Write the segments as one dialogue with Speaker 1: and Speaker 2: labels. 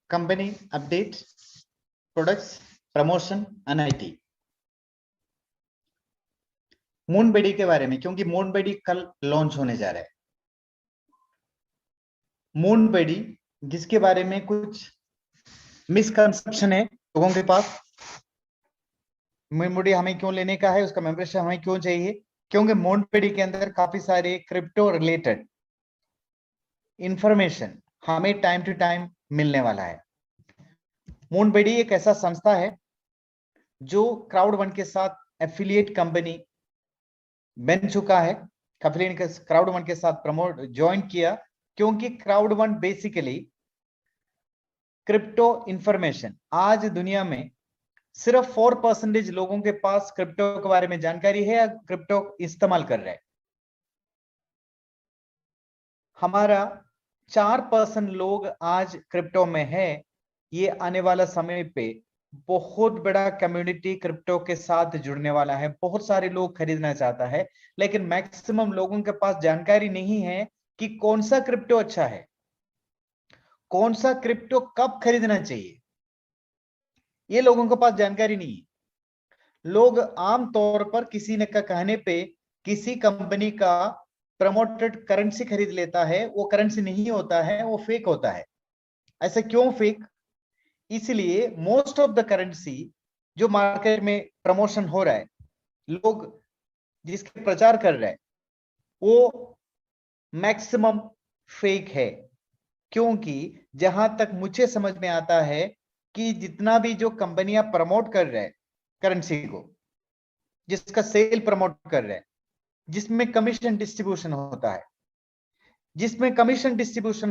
Speaker 1: Company update, products, promotion, NIT. मूनबेडी के बारे में, क्योंकि मूनबेडी कल लॉन्च होने जा रहा है। मूनबेडी जिसके बारे में कुछ मिसकंसेप्शन है लोगों के पास। मूनबेडी हमें क्यों लेने का है, उसका मेंबरशिप हमें क्यों चाहिए, क्योंकि मूनबेडी के अंदर काफी सारे क्रिप्टो रिलेटेड इंफॉर्मेशन हमें टाइम टू टाइम मिलने वाला है। मूनबेडी एक ऐसा संस्था है जो क्राउड1 के साथ एफिलिएट कंपनी बन चुका है। क्राउड1 के साथ प्रमोट ज्वाइन किया, क्योंकि क्राउड1 बेसिकली क्रिप्टो इंफॉर्मेशन, आज दुनिया में सिर्फ 4% लोगों के पास क्रिप्टो के बारे में जानकारी है या क्रिप्टो इस्तेमाल कर रहे हैं। हमारा 4% लोग आज क्रिप्टो में है। ये आने वाला समय पे बहुत बड़ा कम्युनिटी क्रिप्टो के साथ जुड़ने वाला है। बहुत सारे लोग खरीदना चाहता है, लेकिन मैक्सिमम लोगों के पास जानकारी नहीं है कि कौन सा क्रिप्टो अच्छा है, कौन सा क्रिप्टो कब खरीदना चाहिए। ये लोगों के पास जानकारी नहीं है। लोग आमतौर पर किसी ने का कहने पे किसी कंपनी का प्रमोटेड करेंसी खरीद लेता है। वो करेंसी नहीं होता है, वो फेक होता है। ऐसा क्यों फेक? इसलिए मोस्ट ऑफ द करेंसी जो मार्केट में प्रमोशन हो रहा है, लोग जिसके प्रचार कर रहे हैं, वो मैक्सिमम फेक है। क्योंकि जहां तक मुझे समझ में आता है कि जितना भी जो कंपनियां प्रमोट कर रहे हैं करेंसी को, जिसका सेल प्रमोट कर रहे हैं, जिसमें कमीशन डिस्ट्रीब्यूशन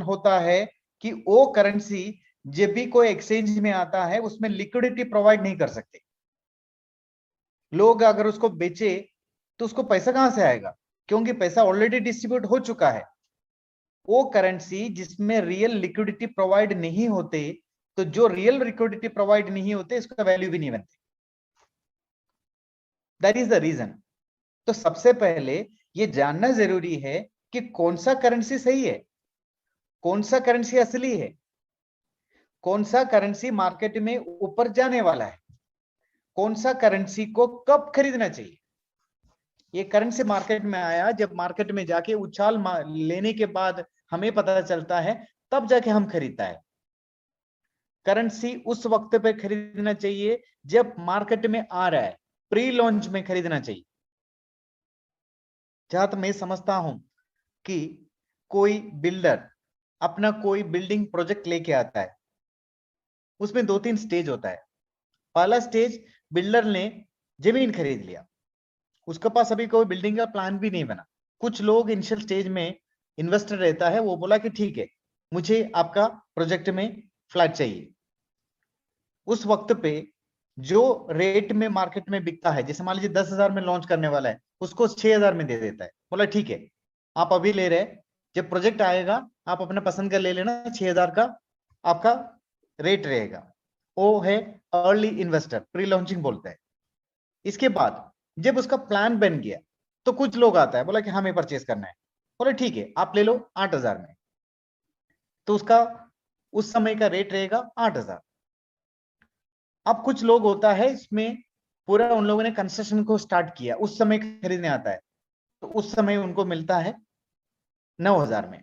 Speaker 1: होता है, कि वो करेंसी जब भी कोई एक्सचेंज में आता है उसमें लिक्विडिटी प्रोवाइड नहीं कर सकते। लोग अगर उसको बेचे तो उसको पैसा कहां से आएगा, क्योंकि पैसा ऑलरेडी डिस्ट्रीब्यूट हो चुका है। वो करेंसी जिसमें रियल लिक्विडिटी प्रोवाइड नहीं होते, तो जो रियल लिक्विडिटी प्रोवाइड नहीं होते इसका वैल्यू भी नहीं बनती। That is the reason. तो सबसे पहले ये जानना जरूरी है कि कौन सा करेंसी सही है, कौन सा करेंसी असली है, कौन सा करेंसी मार्केट में ऊपर जाने वाला है, कौन सा करेंसी को कब खरीदना चाहिए। ये करेंसी मार्केट में आया जब मार्केट में जाके उछाल लेने के बाद हमें पता चलता है, तब जाके हम खरीदता है। करेंसी उस वक्त पे खरीदना चाहिए जब मार्केट में आ रहा है, प्री लॉन्च में खरीदना चाहिए। जहां तक मैं समझता हूं कि कोई बिल्डर अपना कोई बिल्डिंग प्रोजेक्ट लेके आता है, उसमें 2-3 स्टेज होता है। पहला स्टेज, बिल्डर ने जमीन खरीद लिया, उसके पास अभी कोई बिल्डिंग का प्लान भी नहीं बना। कुछ लोग इनिशियल स्टेज में इन्वेस्टर रहता है, वो बोला कि ठीक है मुझे आपका प्रोजेक्ट में फ्लैट चाहिए। उस वक्त पे जो रेट में मार्केट में बिकता है, जैसे मान लीजिए 10,000 में लॉन्च करने वाला है, उसको 6,000 में दे देता है। बोला ठीक है आप अभी ले रहे, जब प्रोजेक्ट आएगा आप अपने पसंद का ले लेना, 6,000 का आपका रेट रहेगा। वो है अर्ली इन्वेस्टर, प्री लॉन्चिंग बोलते हैं। इसके बाद जब उसका प्लान बन गया तो कुछ लोग आता है, बोला कि हमें परचेस करना है। बोले ठीक है आप ले लो 8,000 में, तो उसका उस समय का रेट रहेगा 8,000। अब कुछ लोग होता है इसमें पूरा उन लोगों ने कंस्ट्रक्शन को स्टार्ट किया, उस समय खरीदने आता है, तो उस समय उनको मिलता है 9,000 में।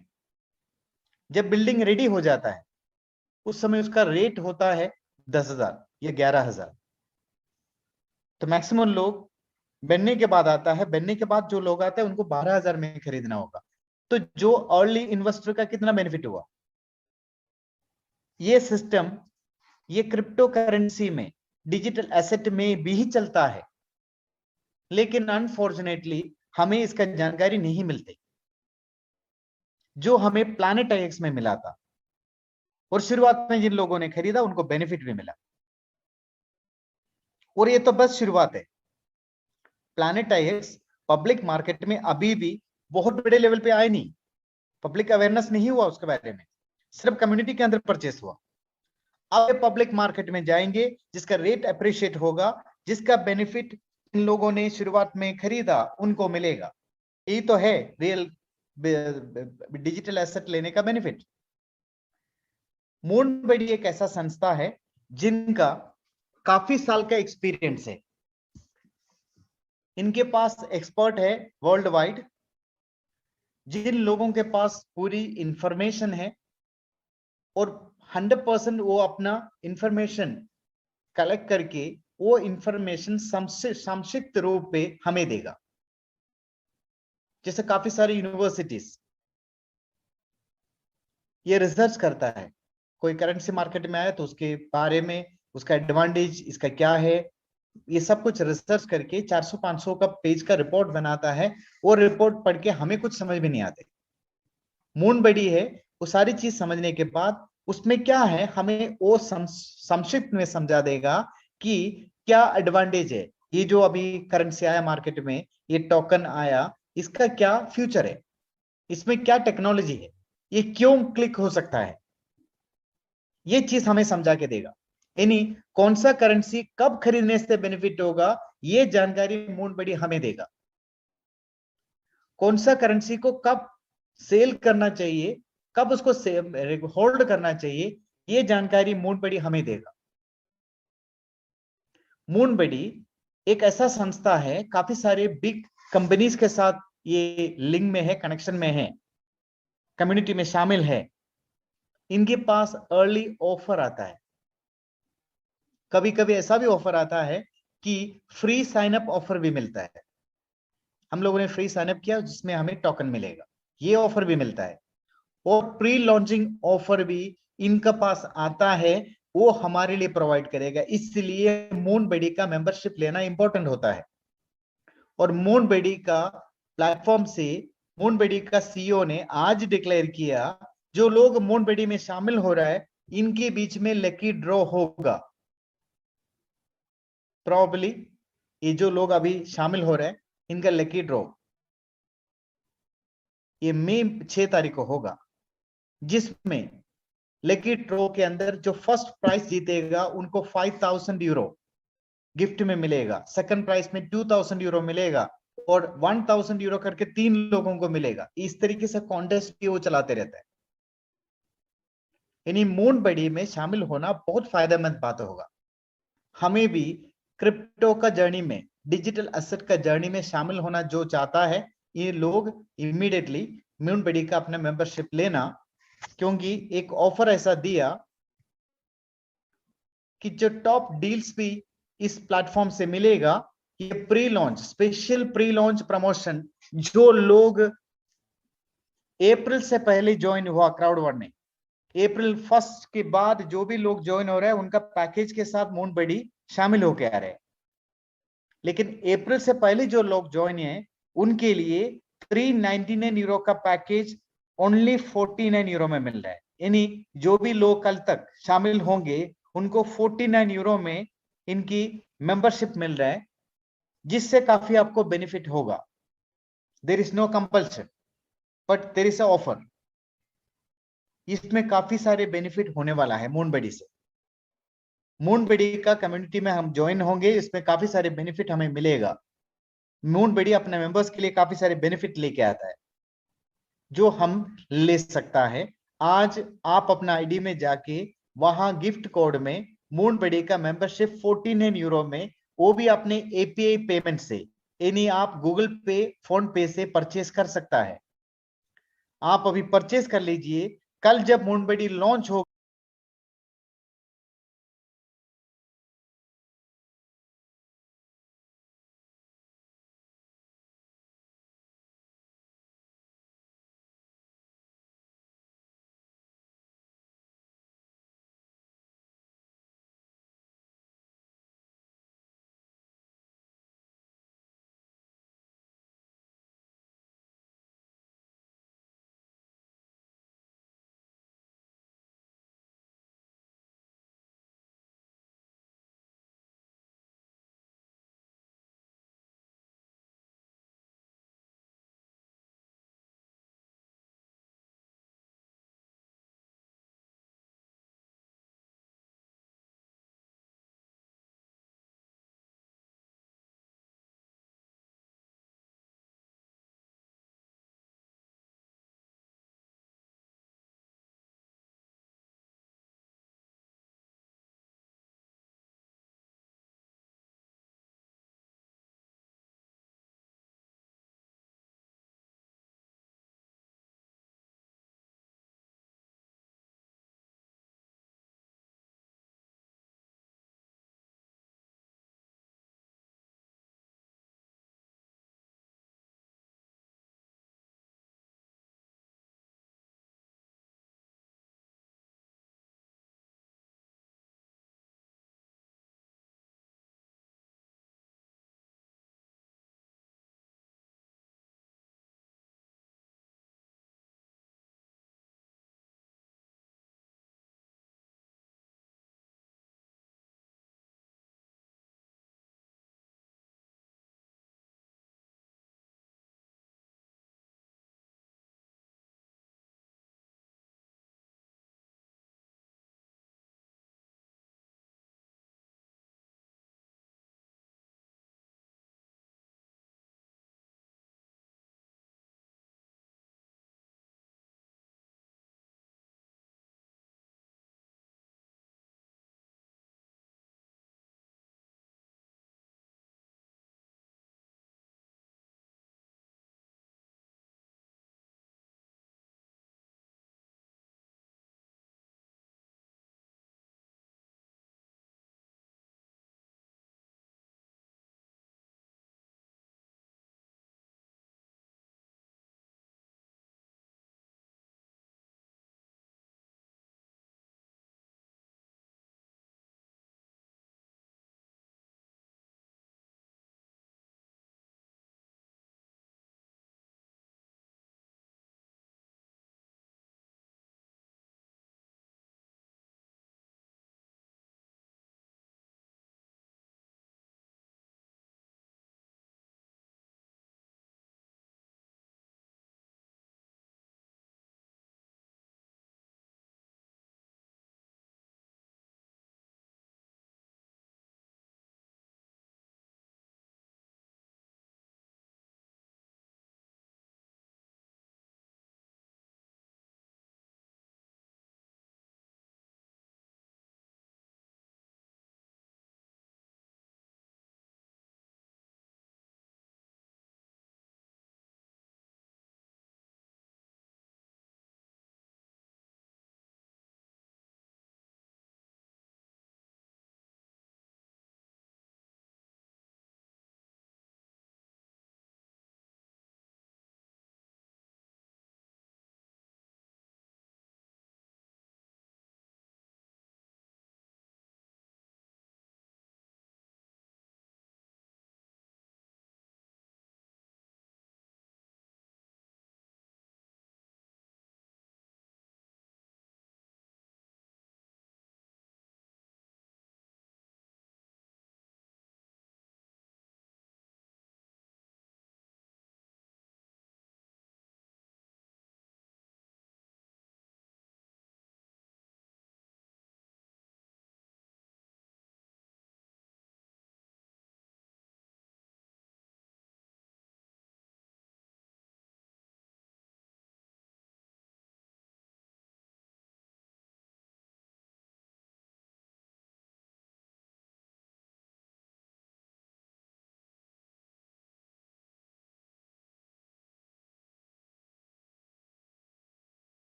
Speaker 1: जब बिल्डिंग रेडी हो जाता है उस समय उसका रेट होता है 10,000 या 11,000। तो मैक्सिमम लोग बनने के बाद आता है, बनने के बाद जो लोग आते हैं उनको 12,000 में खरीदना होगा। तो जो अर्ली इन्वेस्टर का कितना बेनिफिट हुआ? ये सिस्टम ये क्रिप्टो करेंसी में, डिजिटल एसेट में भी चलता है, लेकिन अनफॉर्चुनेटली हमें इसका जानकारी नहीं मिलती, जो हमें प्लैनेट एक्स में मिला था। और शुरुआत में जिन लोगों ने खरीदा उनको बेनिफिट भी मिला। और ये तो बस शुरुआत है। प्लैनेट एक्स पब्लिक मार्केट में अभी भी बहुत बड़े लेवल पे आए नहीं, पब्लिक अवेयरनेस नहीं हुआ उसके बारे में, सिर्फ कम्युनिटी के अंदर परचेस हुआ। अब पब्लिक मार्केट में जाएंगे, जिसका रेट अप्रिशिएट होगा, जिसका बेनिफिट इन लोगों ने शुरुआत में खरीदा उनको मिलेगा। यही तो है रियल डिजिटल एसेट लेने का बेनिफिट। मूनबडी एक ऐसा संस्था है जिनका काफी साल का एक्सपीरियंस है। इनके पास एक्सपर्ट है वर्ल्ड वाइड, जिन लोगों के पास पूरी इंफॉर्मेशन है और 100% वो अपना इंफॉर्मेशन कलेक्ट करके वो इंफॉर्मेशन संक्षिप्त रूप पे हमें देगा। जैसे काफी सारी यूनिवर्सिटीज ये रिसर्च करता है, कोई करेंसी मार्केट में आया तो उसके बारे में, उसका एडवांटेज इसका क्या है, ये सब कुछ रिसर्च करके 400-500 का पेज का रिपोर्ट बनाता है। वो रिपोर्ट पढ़ के हमें कुछ समझ में नहीं आते। मूनबडी है वो सारी चीज समझने के बाद उसमें क्या है हमें वो संक्षिप्त में समझा देगा कि क्या एडवांटेज है, ये जो अभी करेंसी आया मार्केट में, ये टोकन आया, इसका क्या फ्यूचर है, इसमें क्या टेक्नोलॉजी है, ये क्यों क्लिक हो सकता है, ये चीज हमें समझा के देगा। यानी कौन सा करेंसी कब खरीदने से बेनिफिट होगा, ये जानकारी मूनबडी हमें देगा। कौन सा करेंसी को कब सेल करना चाहिए, कब उसको होल्ड करना चाहिए, ये जानकारी मूनबडी हमें देगा। मूनबडी एक ऐसा संस्था है, काफी सारे बिग कंपनीज के साथ ये लिंक में है, कनेक्शन में है, कम्युनिटी में शामिल है। इनके पास अर्ली ऑफर आता है, कभी कभी ऐसा भी ऑफर आता है कि फ्री साइन अप ऑफर भी मिलता है। हम लोगों ने फ्री साइन अप किया जिसमें हमें टोकन मिलेगा, ये ऑफर भी मिलता है। और प्री लॉन्चिंग ऑफर भी इनके पास आता है, वो हमारे लिए प्रोवाइड करेगा। इसलिए मूनबडी का मेंबरशिप लेना इंपॉर्टेंट होता है। और मूनबडी का प्लेटफॉर्म से मूनबडी का सीईओ ने आज डिक्लेयर किया, जो लोग मूनबडी में शामिल हो रहा है इनके बीच में लकी ड्रॉ होगा। प्रॉब्ली ये जो लोग अभी शामिल हो रहे हैं इनका लकी ड्रॉ ये मई 6 तारीख को होगा, जिसमें लकी ड्रॉ के अंदर जो फर्स्ट प्राइज जीतेगा उनको 5,000 यूरो गिफ्ट में मिलेगा, सेकंड प्राइज में 2,000 यूरो मिलेगा और 1,000 यूरो करके 3 लोगों को मिलेगा। इस तरीके से कॉन्टेस्ट भी वो चलाते रहता है। यानी मूनबडी में शामिल होना बहुत फायदेमंद बात होगा। हमें भी क्रिप्टो का जर्नी में, डिजिटल एसेट का जर्नी में शामिल होना जो चाहता है, ये लोग इमीडिएटली मूनबडी का अपना मेंबरशिप लेना, क्योंकि एक ऑफर ऐसा दिया कि जो टॉप डील्स भी इस प्लेटफॉर्म से मिलेगा, ये pre launch, special pre launch promotion, जो लोग अप्रैल से पहले ज्वाइन हुआ क्राउड वर्ड, अप्रैल 1 के बाद जो भी लोग ज्वाइन हो रहे हैं उनका पैकेज के साथ मूनबडी शामिल होके आ रहे हैं। लेकिन अप्रैल से पहले जो लोग ज्वाइन है उनके लिए 399 यूरो का पैकेज ओनली 49 यूरो में मिल रहा है। यानी जो भी लोग कल तक शामिल होंगे उनको 49 यूरो में इनकी मेंबरशिप मिल रहा है, जिससे काफी आपको बेनिफिट होगा। There is no compulsion but there is a offer. इसमें काफी सारे बेनिफिट होने वाला है मूनबडी से। मूनबडी का कम्युनिटी में हम ज्वाइन होंगे, इसमें काफी सारे बेनिफिट हमें मिलेगा। मूनबडी अपने मेंबर्स के लिए काफी सारे बेनिफिट लेके आता है जो हम ले सकता है। आज आप अपना आईडी में जाके वहां गिफ्ट कोड में मूनबडी का मेंबरशिप 49 यूरो में, वो भी अपने एपीआई पेमेंट से, यानी आप गूगल पे, फोन पे से परचेस कर सकता है। आप अभी परचेस कर लीजिए, कल जब मूनबडी लॉन्च हो